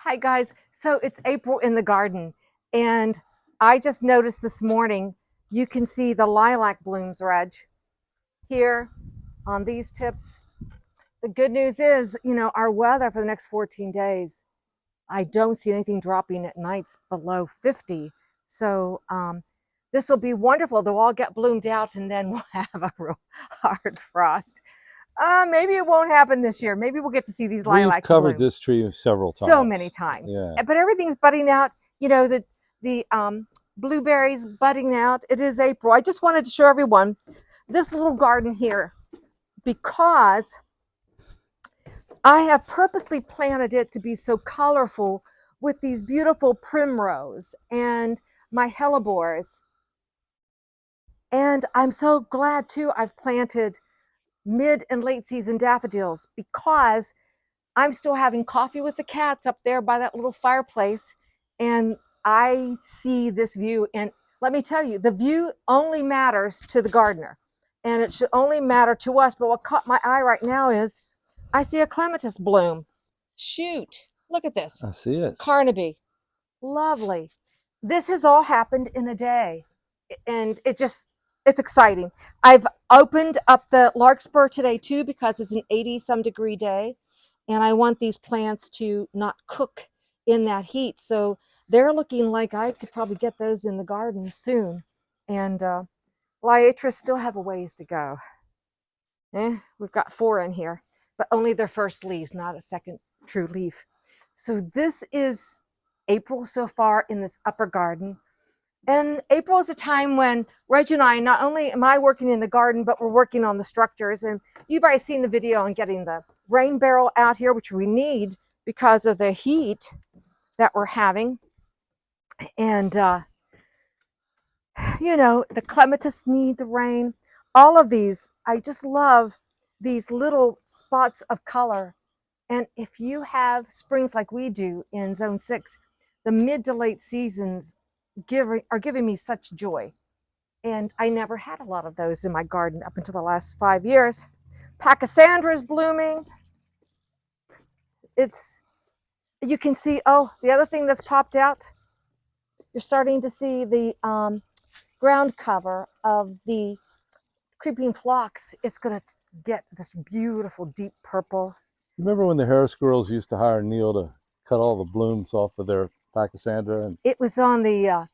Hi guys, so it's April in the garden and I just noticed this morning you can see the lilac blooms, Reg, here on these tips. The good news is, our weather for the next 14 days, I don't see anything dropping at nights below 50. So this will be wonderful. They'll all get bloomed out and then we'll have a real hard frost. Maybe it won't happen this year. Maybe we'll get to see these We've lilacs covered bloom this tree several so many times. times. Yeah. But everything's budding out. The blueberries budding out. It is April. I just wanted to show everyone this little garden here because I have purposely planted it to be so colorful with these beautiful primrose and my hellebores. And I'm so glad too I've planted mid and late season daffodils because I'm still having coffee with the cats up there by that little fireplace, and I see this view. And let me tell you, the view only matters to the gardener, and it should only matter to us. But what caught my eye right now is I see a clematis bloom. Shoot, look at this. I see it. Carnaby, lovely. This has all happened in a day, and it's exciting. I've opened up the larkspur today too because it's an 80-some degree day. And I want these plants to not cook in that heat. So they're looking like I could probably get those in the garden soon. And Liatris still have a ways to go. We've got 4 in here, but only their first leaves, not a second true leaf. So this is April so far in this upper garden. And April is a time when Reg and I, not only am I working in the garden, but we're working on the structures. And you've already seen the video on getting the rain barrel out here, which we need because of the heat that we're having. And, the clematis need the rain. All of these, I just love these little spots of color. And if you have springs like we do in Zone 6, the mid to late seasons are giving me such joy. And I never had a lot of those in my garden up until the last 5 years. Pachysandra is blooming. You can see, the other thing that's popped out, you're starting to see the ground cover of the creeping phlox. It's going to get this beautiful deep purple. Remember when the Harris girls used to hire Neil to cut all the blooms off of their Pachysandra? And it was on the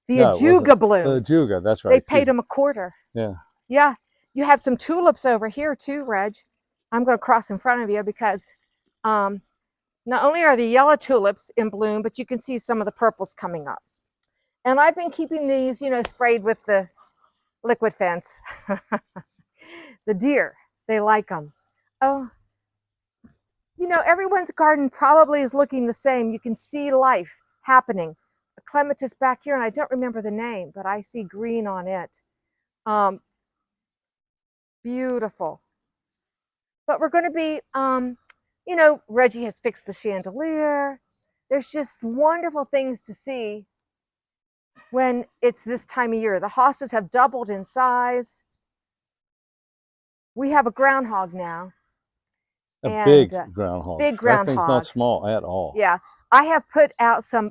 Ajuga blooms. The Ajuga, that's right. They paid him $0.25. Yeah. Yeah. You have some tulips over here too, Reg. I'm going to cross in front of you because not only are the yellow tulips in bloom, but you can see some of the purples coming up. And I've been keeping these, sprayed with the liquid fence. The deer, they like them. Oh, everyone's garden probably is looking the same. You can see life happening. A clematis back here, and I don't remember the name, but I see green on it. Beautiful. But we're going to be, Reggie has fixed the chandelier. There's just wonderful things to see when it's this time of year. The hostas have doubled in size. We have a groundhog now. Big groundhog. Big groundhog. That thing's not small at all. Yeah. I have put out some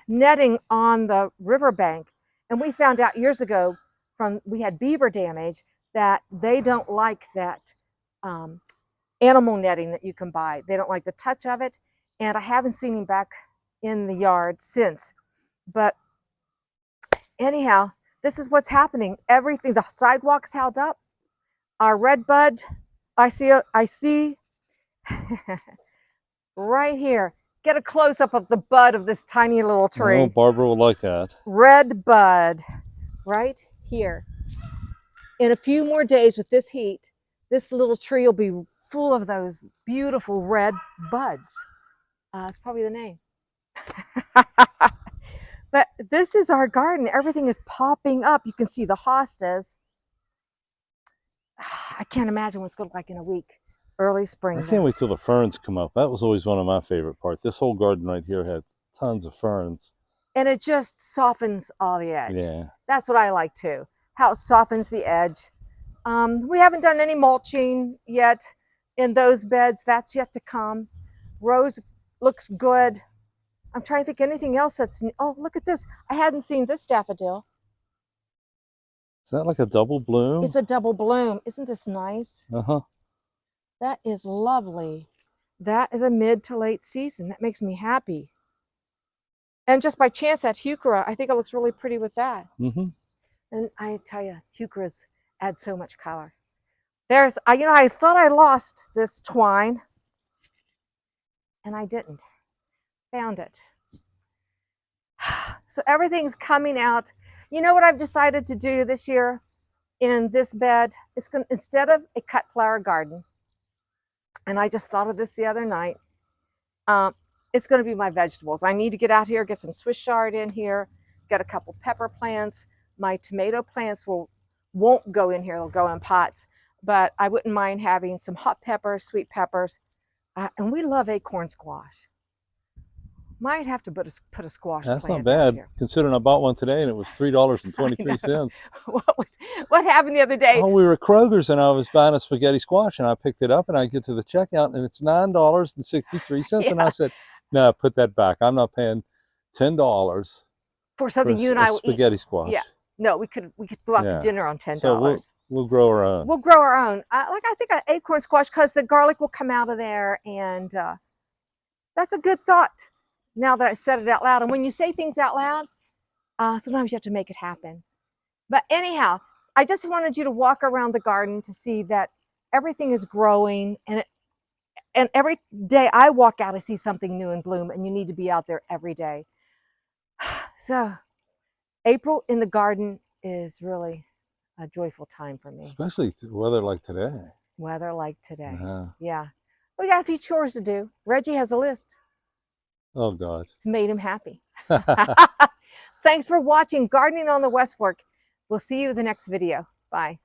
netting on the riverbank, and we found out years ago we had beaver damage that they don't like that animal netting that you can buy. They don't like the touch of it, and I haven't seen him back in the yard since. But anyhow, this is what's happening. Everything, the sidewalks held up. Our red bud, I see right here. Get a close-up of the bud of this tiny little tree. Oh, Barbara will like that. Red bud, right here. In a few more days with this heat, this little tree will be full of those beautiful red buds. It's probably the name. But this is our garden. Everything is popping up. You can see the hostas. I can't imagine what it's going to look like in a week. Early spring. I can't wait till the ferns come up. That was always one of my favorite parts. This whole garden right here had tons of ferns. And it just softens all the edge. Yeah. That's what I like too. How it softens the edge. We haven't done any mulching yet in those beds. That's yet to come. Rose looks good. I'm trying to think anything else that's, oh, look at this. I hadn't seen this daffodil. Is that like a double bloom? It's a double bloom. Isn't this nice? Uh-huh. That is lovely. That is a mid to late season. That makes me happy. And just by chance, that heuchera, I think it looks really pretty with that. Mm-hmm. And I tell you, heucheras add so much color. There's, you know, I thought I lost this twine, and I didn't. Found it. So everything's coming out. You know what I've decided to do this year in this bed? It's going to, instead of a cut flower garden, and I just thought of this the other night, it's going to be my vegetables. I need to get out here, get some Swiss chard in here, get a couple pepper plants. My tomato plants won't go in here. They'll go in pots. But I wouldn't mind having some hot peppers, sweet peppers. And we love acorn squash. Might have to put a squash That's plant not out bad, here. considering I bought one today and it was $3.23. What happened the other day? Oh, we were at Kroger's and I was buying a spaghetti squash and I picked it up and I get to the checkout and it's $9.63. Yeah. And I said, no, put that back. I'm not paying $10 For something you and I will eat. spaghetti squash. Yeah. No, we could go out to dinner on $10. So we'll grow our own. We'll grow our own. I think an acorn squash, because the garlic will come out of there, and that's a good thought. Now that I said it out loud, and when you say things out loud, sometimes you have to make it happen. But anyhow, I just wanted you to walk around the garden to see that everything is growing, and every day I walk out, I see something new in bloom, and you need to be out there every day. So April in the garden is really a joyful time for me. Especially weather like today. Weather like today. Uh-huh. Yeah. We got a few chores to do. Reggie has a list. Oh, God. It's made him happy. Thanks for watching Gardening on the West Fork. We'll see you in the next video. Bye.